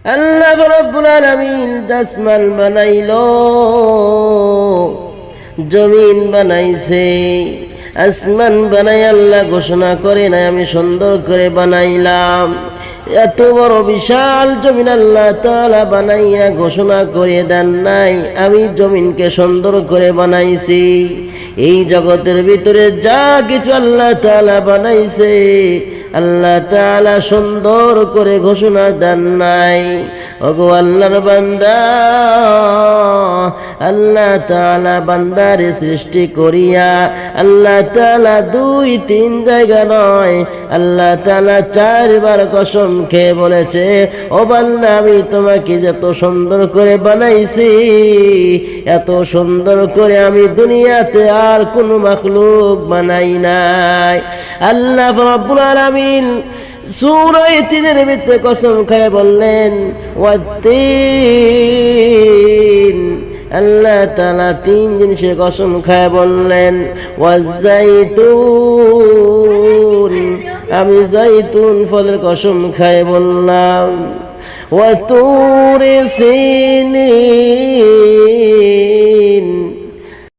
আল্লাহ রাব্বুল আলামিন আসমান বানাইলো, জমিন বানাইছে। আসমান বানাই আল্লাহ ঘোষণা করে না আমি সুন্দর করে বানাইলাম। এত বড় বিশাল জমিন আল্লাহ তাআলা বানাইয়া ঘোষণা করে দেন নাই আমি জমিনকে সুন্দর করে বানাইছি। এই জগতের ভিতরে যা কিছু আল্লাহ তাআলা বানাইছে আল্লাহ তাআলা সুন্দর করে ঘোষণা দেন নাই। ওগো আল্লাহর বান্দা, আল্লাহ তাআলা বান্দারে সৃষ্টি করিয়া আল্লাহ তাআলা 2-3 জায়গা নয়, আল্লাহ তাআলা 4 বার কসম খেয়ে বলেছে, ও বান্দা আমি তোমাকে যত সুন্দর করে বানাইছি এত সুন্দর করে আমি দুনিয়াতে আর কোনো মাখলুক বানাই নাই। আল্লাহ রাব্বুল আলামিন সূরা তিনের ভিতরে কসম খেয়ে বললেন ওয়াত্তিন, আল্লাহ তাআলা 3 জিনিসের কসম খেয়ে বললেন ওয়াজাইতুন, আমি জাইতুন ফলের কসম খেয়ে বললাম ওয়াতুরি সিনিন,